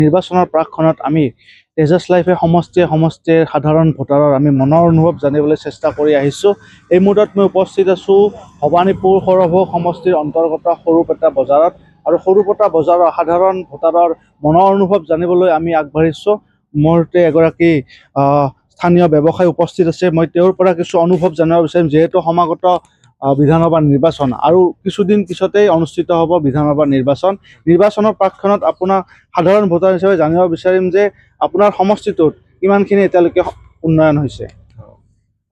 নিৰ্বাচনৰ প্ৰাকখনত আমি তেজাছ লাইফে সমষ্টিৰ সাধাৰণ ভোটাৰৰ আমি মনৰ অনুভৱ জানিবলৈ চেষ্টা কৰি আহিছোঁ। এই মুহূৰ্তত মই উপস্থিত আছোঁ ভৱানীপুৰ সৌৰভোগ সমষ্টিৰ অন্তৰ্গত সৰুপেটা বজাৰত, আৰু সৰুপেটা বজাৰৰ সাধাৰণ ভোটাৰৰ মনৰ অনুভৱ জানিবলৈ আমি আগবাঢ়িছোঁ। মোৰ সৈতে এগৰাকী স্থানীয় ব্যৱসায়ী উপস্থিত আছে। মই তেওঁৰ পৰা কিছু অনুভৱ জানিব বিচাৰিম, যিহেতু সমাগত বিধানসভা নিৰ্বাচন আৰু কিছুদিন পিছতেই অনুষ্ঠিত হ'ব বিধানসভা নিৰ্বাচনৰ প্ৰাকখনত আপোনাক সাধাৰণ ভোটাৰ হিচাপে জানিব বিচাৰিম যে আপোনাৰ সমষ্টিটোত কিমানখিনি এতিয়ালৈকে উন্নয়ন হৈছে।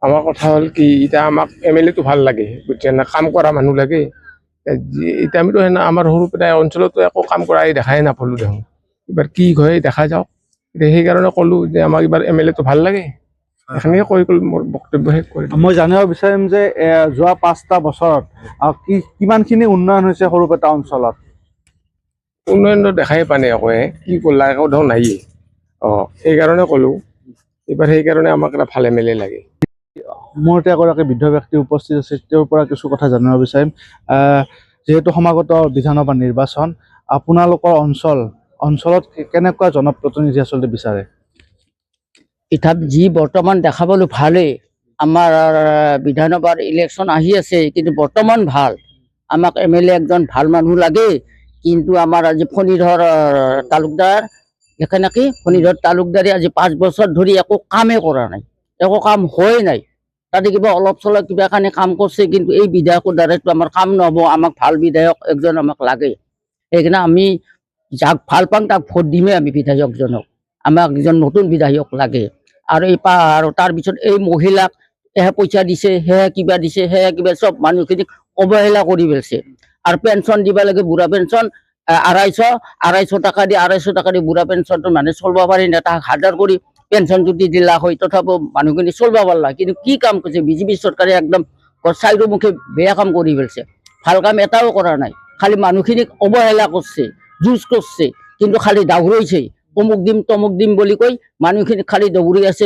আমাৰ কথা হ'ল কি, এতিয়া আমাক MLA টো ভাল লাগে, বুজিছে না, কাম কৰা মানুহ লাগে। এতিয়া আমিতো আমাৰ সৰুপেটা অঞ্চলতো একো কাম কৰাই দেখাই নাপালোঁ দেখোন। এইবাৰ কি হয় দেখা যাওক। এতিয়া সেইকাৰণে ক'লোঁ যে আমাক এইবাৰ MLA টো ভাল লাগে। এইখিনিয়ে কৈ মোৰ বক্তব্য শেষ কৰিলোঁ। মই জানিব বিচাৰিম যে যোৱা 5টা বছৰত কিমানখিনি উন্নয়ন হৈছে সৰুপেটা অঞ্চলত। উন্নয়নটো দেখাই পোৱা নাই, একোৱে কি কৰিলা একো ধৰক নাইয়ে। সেইকাৰণে ক'লোঁ এইবাৰ, সেইকাৰণে আমাক এটা ভাল MLA লাগে। মোৰ সৈতে এগৰাকী বৃদ্ধ ব্যক্তি উপস্থিত আছে, তেওঁৰ পৰা কিছু কথা জানিব বিচাৰিম। যিহেতু সমাগত বিধানসভা নিৰ্বাচন, আপোনালোকৰ অঞ্চলত কেনেকুৱা জনপ্ৰতিনিধি আচলতে বিচাৰে? ইঠাত যি বৰ্তমান দেখাবলৈ ভালেই, আমাৰ বিধানসভাৰ ইলেকশ্যন আহি আছে, কিন্তু বৰ্তমান ভাল। আমাক MLA একজন ভাল মানুহ লাগে। কিন্তু আমাৰ আজি ফণীধৰ তালুকদাৰ, এখানে ফণীধৰ তালুকদাৰে আজি 5 বছৰ ধৰি একো কামেই কৰা নাই, একো কাম হোৱাই নাই। তাতে কিবা অলপ চলপ কিবা কাৰণে কাম কৰিছে, কিন্তু এই বিধায়কৰ দ্বাৰাইতো আমাৰ কাম নহ'ব। আমাক ভাল বিধায়ক একজন আমাক লাগে। সেইকাৰণে আমি যাক ভাল পাওঁ তাক ভোট দিমেই আমি বিধায়কজনক। আমাক একজন নতুন বিধায়ক লাগে। আৰু তাৰপিছত এই মহিলাক এহে পইচা দিছে, সেহে কিবা দিছে, সেহে কিবা, চব মানুহখিনিক অৱহেলা কৰি পেলাইছে। আৰু পেঞ্চন দিব লাগে, বুঢ়া পেঞ্চন 250 টাকা দি 250 টাকা দি বুঢ়া পেঞ্চনটো মানে চলিব পাৰি না। তাক 1000 কৰি পেঞ্চন যদি দিলা হয় তথাপিও মানুহখিনি চলিব পাৰিলা। কিন্তু কি কাম কৰিছে বিজেপি চৰকাৰে, একদম চাৰিওমুখে বেয়া কাম কৰি পেলাইছে। ভাল কাম এটাও কৰা নাই, খালি মানুহখিনিক অৱহেলা কৰছে, জুজ কৰছে, কিন্তু খালি দাউৰাইছে। অমুক দিম তমুক দিম বুলি কৈ মানুহখিনি খালি দৌৰি আছে।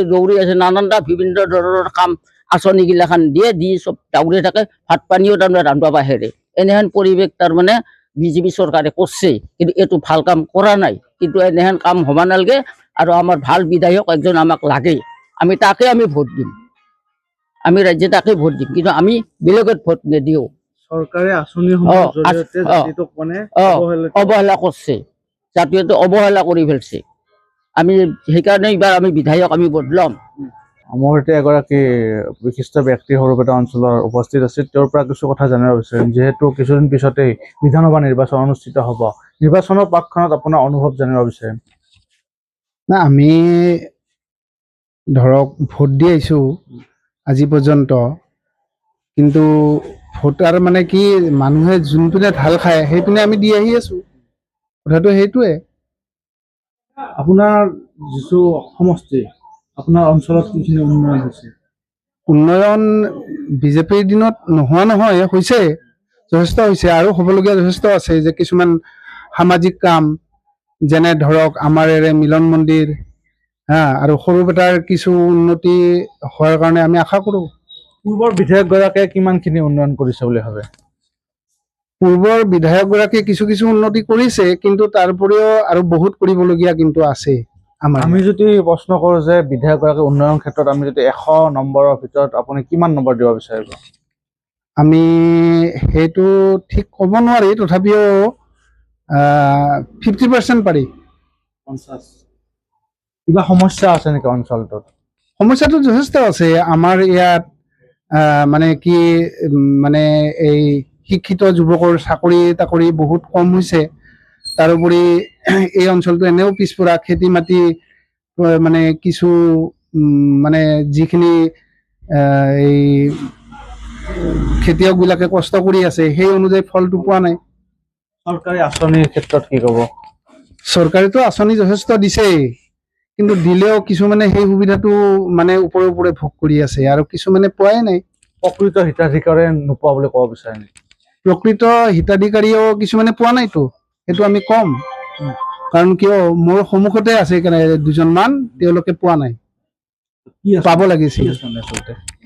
নানানটা বিভিন্ন ধৰণৰ কাম আঁচনিগিলাখান দি চব দাউৰি থাকে। ভাত পানীও তাৰমানে ৰান্ধবা বাহিৰে এনেহেন পৰিৱেশ তাৰমানে বিজেপি চৰকাৰে কৰছে, কিন্তু এইটো ভাল কাম কৰা নাই। কিন্তু এনেহেন কাম হ'ব নালাগে, আৰু আমাৰ ভাল বিধায়ক একজন আমাক লাগে। আমি তাকে ভোট দিম, আমি ৰাজ্যে তাকে ভোট দিম, কিন্তু আমি বেলেগত ভোট নিদিওঁ। চৰকাৰে আঁচনিসমূহৰ জৰিয়তে জাতিটোক মানে অৱহেলা কৰছে, জাতীয়তে অৱহেলা কৰি ফেলছে। আমি সেইকাৰণে এইবাৰ আমি বিধায়ক আমি বদলাম। মোৰ সৈতে এগৰাকী বিশিষ্ট ব্যক্তি সৰুপেটা অঞ্চলৰ উপস্থিত আছে, তেওঁৰ পৰা কিছু কথা জানিব বিচাৰিম। যিহেতু কিছুদিন পিছতেই বিধানসভা নিৰ্বাচন অনুষ্ঠিত হ'ব, নিৰ্বাচনৰ প্ৰাকখনত আপোনাৰ অনুভৱ জানিব বিচাৰিম। না, আমি ধৰক ভোট দি আহিছোঁ আজি পৰ্যন্ত, কিন্তু ভোটাৰ মানে কি, মানুহে যোনপিনে ঢাল খায় সেইপিনে আমি দি আহি আছোঁ। কথাটো সেইটোৱে। আপোনাৰ যিটো সমষ্টি, আপোনাৰ অঞ্চলত কিখিনি উন্নয়ন হৈছে? উন্নয়ন বিজেপিৰ দিনত নোহোৱা নহয়, হৈছে, যথেষ্ট হৈছে, আৰু হ'বলগীয়া যথেষ্ট আছে। যে কিছুমান সামাজিক কাম, যেনে ধৰক আমাৰ মিলন মন্দিৰ, আৰু সৰুপেটাৰ কিছু উন্নতি হোৱাৰ কাৰণে আমি আশা কৰোঁ। পূৰ্বৰ বিধায়কগৰাকীয়ে কিমানখিনি উন্নয়ন কৰিছে বুলি ভাবে? পূৰ্বৰ বিধায়কগৰাকীয়ে কিছু কিছু উন্নতি কৰিছে, কিন্তু তাৰ উপৰিও আৰু বহুত কৰিবলগীয়া কিন্তু আছে। আমি যদি প্ৰশ্ন কৰোঁ যে বিধায়কগৰাকীৰ উন্নয়নৰ ক্ষেত্ৰত আমি যদি 100 নম্বৰৰ ভিতৰত আপুনি কিমান নম্বৰ দিব বিচাৰিব? আমি সেইটো ঠিক ক'ব নোৱাৰি, তথাপিও 50% পাৰি। 50। কিবা সমস্যা আছে নেকি অঞ্চলটোত? সমস্যাটো যথেষ্ট আছে আমাৰ ইয়াত। মানে কি, মানে এই শিক্ষিত যুৱকৰ চাকৰি তাকৰি বহুত কম হৈছে। তাৰোপৰি এই অঞ্চলটো এনেও পিছপৰা, খেতি মাটি মানে কিছু মানে যিখিনি এই খেতিয়কবিলাকে কষ্ট কৰি আছে সেই অনুযায়ী ফলটো পোৱা নাই। চৰকাৰী আঁচনিৰ ক্ষেত্ৰত কি ক'ব? চৰকাৰেতো আঁচনি যথেষ্ট দিছেই, কিন্তু দিলেও কিছুমানে সেই সুবিধাটো মানে ওপৰে ওপৰে ভোগ কৰি আছে, আৰু কিছুমানে পোৱাই নাই। প্ৰকৃত হিতাধিকাৰীয়ে নোপোৱা বুলি ক'ব বিচাৰে নেকি? প্ৰকৃত হিতাধিকাৰীও কিছুমানে পোৱা নাইতো, সেইটো আমি কম। কাৰণ কিয়, মোৰ সন্মুখতে আছে দুজনমান, তেওঁলোকে পোৱা নাই, পাব লাগিছিল।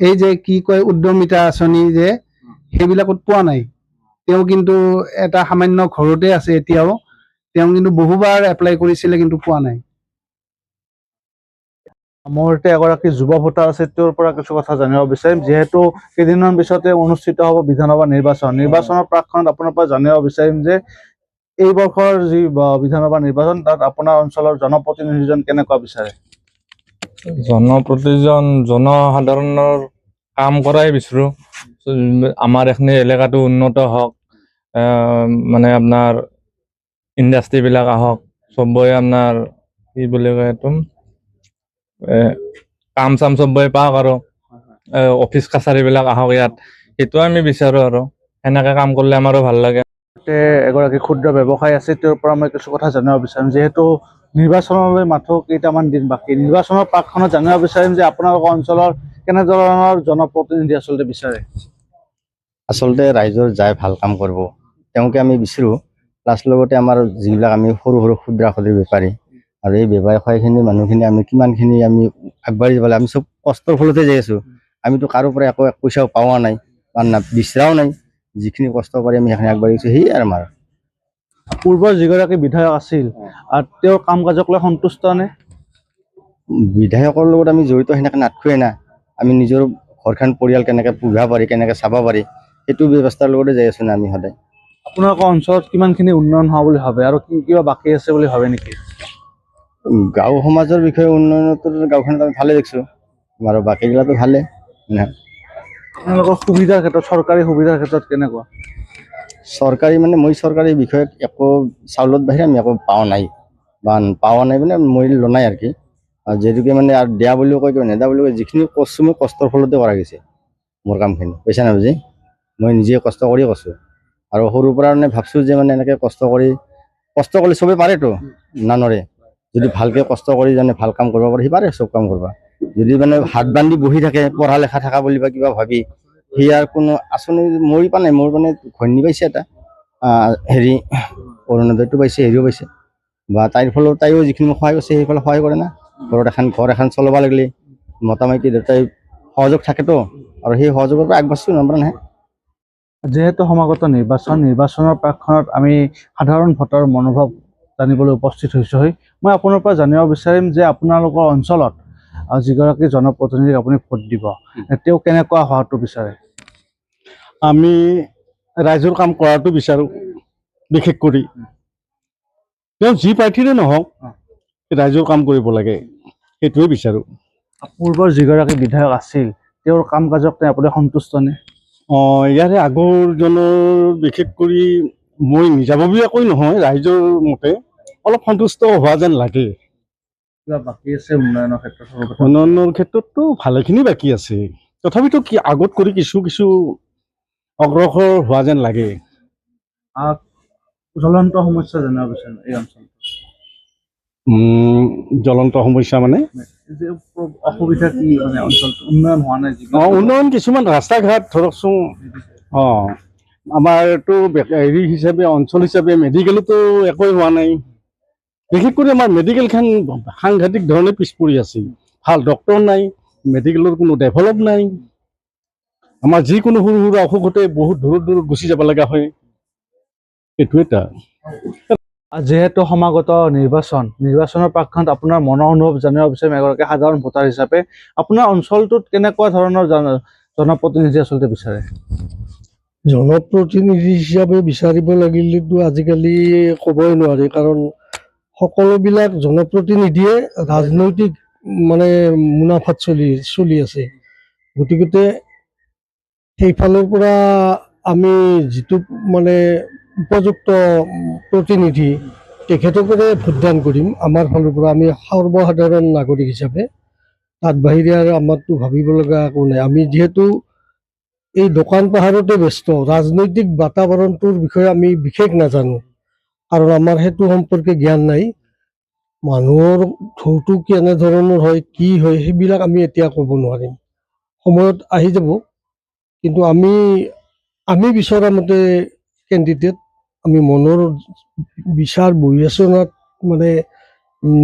এই যে কি কয় উদ্যমিতা আঁচনি, যে সেইবিলাকত পোৱা নাই। তেওঁ কিন্তু এটা সামান্য ঘৰতে আছে এতিয়াও, তেওঁ কিন্তু বহুবাৰ এপ্লাই কৰিছিলে কিন্তু পোৱা নাই। মোৰ এতিয়া এগৰাকী যুৱ ভোটাৰ আছে, তেওঁৰ পৰা কিছু কথা জানিব বিচাৰিম। যিহেতু কেইদিনমান পিছতে অনুষ্ঠিত হ'ব বিধানসভা নিৰ্বাচনৰ প্ৰাকক্ষণত আপোনাৰ পৰা জানিব বিচাৰিম যে এই বৰ্ষৰ যি বিধানসভা নিৰ্বাচন, তাত আপোনাৰ অঞ্চলৰ জনপ্ৰতিনিধিজন কেনেকুৱা বিচাৰে? জনসাধাৰণৰ কাম কৰাই বিচাৰোঁ। আমাৰ এইখিনি এলেকাটো উন্নত হওক, মানে আপোনাৰ ইণ্ডাষ্ট্ৰীবিলাক আহক, চবৰে আপোনাৰ কি বুলি কয় এইটো কাম চাম চবৰে পাওক আৰু অফিচ কাছাৰীবিলাক আহক ইয়াত, সেইটো আমি বিচাৰোঁ আৰু সেনেকৈ কাম কৰিলে আমাৰো ভাল লাগে। এগৰাকী ক্ষুদ্ৰ ব্যৱসায়ী আছে, তেওঁৰ পৰা মই কিছু কথা জানিব বিচাৰিম। যিহেতু নিৰ্বাচনলৈ মাথো কেইটামান দিন বাকী, নিৰ্বাচনৰ প্ৰাকক্ষণত জানিব বিচাৰিম যে আপোনালোকৰ অঞ্চলৰ কেনেধৰণৰ জনপ্ৰতিনিধি আচলতে বিচাৰে? আচলতে ৰাইজৰ যাই ভাল কাম কৰিব তেওঁকে আমি বিচাৰোঁ। প্লাছ লগতে আমাৰ যিবিলাক আমি সৰু সৰু ক্ষুদ্ৰ বেপাৰী আৰু এই ব্যৱসায়খিনি মানুহখিনি আমি কিমানখিনি আমি আগবাঢ়ি যাব লাগে। আমি চব কষ্টৰ ফলতে যাই আছোঁ। আমিতো কাৰো পৰা একো এক পইচাও পোৱা নাই বা বিচৰাও নাই। যিখিনি কষ্ট কৰি আমি সেইখিনি আগবাঢ়িছোঁ, সেয়ে আৰু আমাৰ পূৰ্বৰ যিগৰাকী বিধায়ক আছিল তেওঁৰ কাম কাজক লৈ সন্তুষ্ট নে? বিধায়কৰ লগত আমি জড়িত সেনেকৈ নাথাকোৱেই না। আমি নিজৰ ঘৰখন পৰিয়াল কেনেকৈ পুহিব পাৰি, কেনেকৈ চাব পাৰি, সেইটো ব্যৱস্থাৰ লগতে যাই আছোঁ না আমি সদায়। আপোনালোকৰ অঞ্চলত কিমানখিনি উন্নয়ন হোৱা বুলি ভাবে আৰু কিবা বাকী আছে বুলি ভাবে নেকি? গাঁও সমাজৰ বিষয়ে উন্নয়নতো গাঁওখনত আমি ভালে দেখিছোঁ আৰু বাকীগিলাটো ভালে। আপোনালোকৰ সুবিধাৰ ক্ষেত্ৰত, চৰকাৰী সুবিধাৰ ক্ষেত্ৰত কেনেকুৱা? চৰকাৰী মানে মই চৰকাৰী বিষয়ত একো চাউলত বাহিৰে আমি একো পোৱা নাই মানে মই লোৱা নাই আৰু কি। যিহেতুকে মানে আৰু দিয়া বুলিও কয়, নেদা বুলিও কয়, যিখিনি কৰিছোঁ মই কষ্টৰ ফলতে কৰা গৈছে মোৰ কামখিনি, পইচা নাবুজি মই নিজে কষ্ট কৰিয়ে কৰিছোঁ। আৰু সৰুৰ পৰা মানে ভাবছোঁ যে মানে এনেকৈ কষ্ট কৰিলে চবেই পাৰেতো, নানৰে যদি ভালকৈ কষ্ট কৰি জানে ভাল কাম কৰিব পাৰে, সি পাৰে চব কাম কৰিব। যদি মানে হাত বান্ধি বহি থাকে পঢ়া লেখা থকা বুলি বা কিবা ভাবি, সি আৰু কোনো আঁচনি মৰি পোৱা নাই। মোৰ মানে ঘৈণী পাইছে এটা হেৰি অৰুণোদয়টো পাইছে, হেৰিও পাইছে বা তাইৰ ফলত তাইও যিখিনি সহায় কৰিছে সেইফালে সহায় কৰে না। ঘৰ এখন চলাব লাগিলে মতা মাইকী দেউতাই সহযোগ থাকেতো, আৰু সেই সহযোগৰ পৰা আগবাঢ়িছোঁ নম্বৰ নাই। যিহেতু সমাগত নিৰ্বাচনৰ প্ৰাকক্ষণত আমি সাধাৰণ ভোটাৰৰ মনোভাৱ জানিবলৈ উপস্থিত হৈছোঁ। মই আপোনাৰ পৰা জানিব বিচাৰিম যে আপোনালোকৰ অঞ্চলত যিগৰাকী জনপ্ৰতিনিধিক আপুনি ভোট দিব, তেওঁ কেনেকুৱা হোৱাটো বিচাৰে? আমি ৰাইজৰ কাম কৰাটো বিচাৰোঁ। বিশেষ কৰি তেওঁ যি প্ৰাৰ্থীৰে নহওক, ৰাইজৰ কাম কৰিব লাগে, সেইটোৱে বিচাৰোঁ। পূৰ্বৰ যিগৰাকী বিধায়ক আছিল, তেওঁৰ কাম কাজক আপুনি সন্তুষ্ট নে? ইয়াৰে আগৰজনৰ বিশেষ কৰি মই নিজাববীয়াকৈ নহয়, ৰাইজৰ মতে অলপ সন্তুষ্ট হোৱা যেন লাগে। কিবা বাকী আছে উন্নয়নৰ ক্ষেত্ৰত? উন্নয়নৰ ক্ষেত্ৰততো ভালেখিনি বাকী আছে, তথাপিতো কি আগত কৰি কিছু অগ্ৰসৰ হোৱা যেন লাগে। জ্বলন্ত সমস্যা জানিব বিচাৰিম এই অঞ্চলত। জ্বলন্ত সমস্যা মানে অসুবিধা কি, মানে অঞ্চলটো উন্নয়ন হোৱা নাই? উন্নয়ন কিছুমান ৰাস্তা ঘাট ধৰকচোন। আমাৰতো হেৰি হিচাপে, অঞ্চল হিচাপে মেডিকেলতো একোৱেই হোৱা নাই। বিশেষ কৰি আমাৰ মেডিকেলখন সাংঘাতিক ধৰণে পিছ পৰি আছে। ভাল ডক্তৰ নাই, মেডিকেলৰ কোনো ডেভেলপ নাই। আমাৰ যিকোনো সৰু সুৰা অসুখতে বহুত দূৰত গুচি যাব লগা হয়। এইটো এটা। যিহেতু সমাগত নিৰ্বাচনৰ প্ৰাকক্ষণত আপোনাৰ মনৰ অনুভৱ জানিব বিচাৰিম এগৰাকী সাধাৰণ ভোটাৰ হিচাপে। আপোনাৰ অঞ্চলটোত কেনেকুৱা ধৰণৰ জনপ্ৰতিনিধি আচলতে বিচাৰে? জনপ্ৰতিনিধি হিচাপে বিচাৰিব লাগিলেতো আজিকালি ক'বই নোৱাৰি, কাৰণ সকলোবিলাক জনপ্ৰতিনিধিয়ে ৰাজনৈতিক মানে মুনাফাত চলি আছে। গতিকে সেইফালৰ পৰা আমি যিটো মানে উপযুক্ত প্ৰতিনিধি তেখেতকৰে ভোটদান কৰিম। আমাৰ ফালৰ পৰা আমি সৰ্বসাধাৰণ নাগৰিক হিচাপে, তাত বাহিৰে আৰু আমাৰতো ভাবিব লগা একো নাই। আমি যিহেতু এই দোকান পাহাৰতে ব্যস্ত, ৰাজনৈতিক বাতাবৰণটোৰ বিষয়ে আমি বিশেষ নাজানো, কাৰণ আমাৰ সেইটো সম্পৰ্কে জ্ঞান নাই। মানুহৰ ঢৌটো কেনেধৰণৰ হয়, কি হয়, সেইবিলাক আমি এতিয়া ক'ব নোৱাৰিম। সময়ত আহি যাব, কিন্তু আমি বিচৰা মতে কেণ্ডিডেট, আমি মনৰ বিচাৰ বিবেচনাত মানে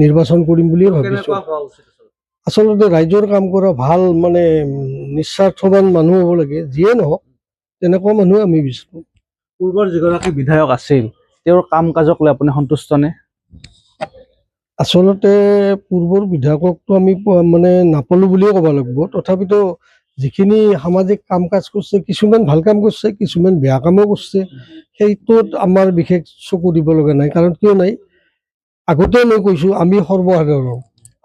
নিৰ্বাচন কৰিম বুলিয়ে ভাবিছোঁ। আচলতে ৰাইজৰ কাম কৰা ভাল মানে নিস্বাৰ্থৱান মানুহ হ'ব লাগে। যিয়ে নহওক তেনেকুৱা মানুহে আমি বিচাৰোঁ। পূৰ্বৰ যিগৰাকী বিধায়ক আছিল, তেওঁৰ কাম কাজক লৈ আপুনি সন্তুষ্ট নে? আচলতে পূৰ্বৰ বিধায়ককতো আমি মানে নাপালো বুলিয়ে ক'ব লাগিব। তথাপিতো যিখিনি সামাজিক কাম কাজ কৰিছে, কিছুমান ভাল কাম কৰিছে, কিছুমান বেয়া কামো কৰিছে, সেইটোত আমাৰ বিশেষ চকু দিব লগা নাই। কাৰণ কিয় নাই, আগতে মই কৈছো আমি সৰ্বসাধাৰণ,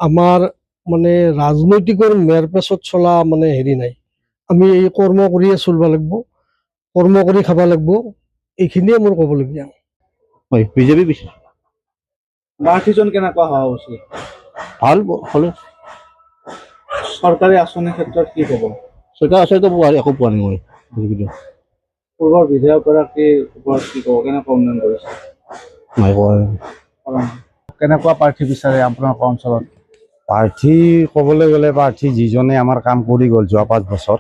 আমাৰ মানে ৰাজনৈতিকৰ মেৰ পেচত চলা মানে হেৰি নাই। আমি এই কৰ্ম কৰিয়ে চলিব লাগিব, কৰ্ম কৰি খাব লাগিব, এইখিনিয়ে মোৰ ক'বলগীয়া। হয়, বিজেপি প্ৰাৰ্থীজন কেনেকুৱা হোৱা উচিত? ভাল হ'লে চৰকাৰী আঁচনিৰ ক্ষেত্ৰত কি ক'ব? চৰকাৰ আছে একো পোৱা নাই মই পূৰ্বৰ বিধায়কগৰাকীৰ ওপৰত কি ক'ব? কেনেকুৱা উন্নয়ন কৰিছে? নাই কোৱা। কেনেকুৱা প্ৰাৰ্থী বিচাৰে আপোনালোকৰ অঞ্চলত? প্ৰাৰ্থী ক'বলৈ গ'লে প্ৰাৰ্থী যিজনে আমাৰ কাম কৰি গ'ল যোৱা 5 বছৰ,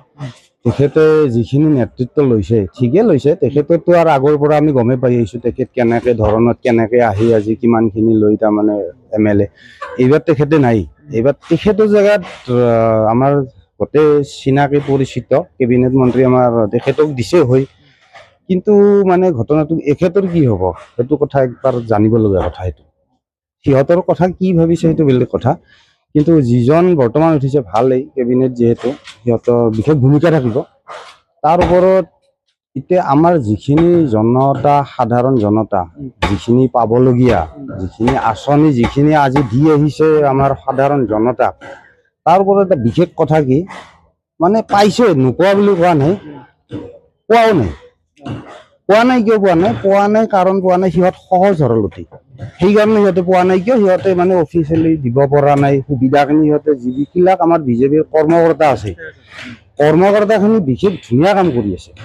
তেখেতে যিখিনি নেতৃত্ব লৈছে ঠিকে লৈছে। তেখেততো আৰু আগৰ পৰা আমি গমেই পাই আহিছোঁ তেখেত কেনেকৈ ধৰণত কেনেকৈ আহি আজি কিমানখিনি লৈ তাৰমানে MLA। এইবাৰ তেখেতে নাই। এইবাৰ তেখেতৰ জেগাত আমাৰ গোটেই চিনাকি পৰিচিত কেবিনেট মন্ত্ৰী আমাৰ তেখেতক দিছে হৈ, কিন্তু মানে ঘটনাটো এখেতৰ কি হ'ব সেইটো কথা একবাৰ জানিবলগীয়া কথা। সেইটো সিহঁতৰ কথা কি ভাবিছে সেইটো বেলেগ কথা, কিন্তু যিজন বৰ্তমান উঠিছে ভালেই কেবিনেট, যিহেতু সিহঁতৰ বিশেষ ভূমিকা থাকিব। তাৰ ওপৰত এতিয়া আমাৰ যিখিনি জনতা, সাধাৰণ জনতা যিখিনি পাবলগীয়া যিখিনি আঁচনি যিখিনি আজি দি আহিছে আমাৰ সাধাৰণ জনতাক, তাৰ ওপৰত এটা বিশেষ কথা কি মানে পাইছে, নোপোৱা বুলি কোৱা নাই, পোৱাও নাই। পোৱা নাই কিয় পোৱা নাই? পোৱা নাই কাৰণ পোৱা নাই সিহঁত সহজ সৰলতি, সেইকাৰণে সিহঁতে পোৱা নাই। কিয় সিহঁতে মানে অফিচিয়েলি দিব পৰা নাই সুবিধাখিনি। সিহঁতে যিবিলাক আমাৰ বিজেপিৰ কৰ্মকৰ্তা আছে, কৰ্মকৰ্তাখিনি বিশেষ ধুনীয়া কাম কৰি আছে।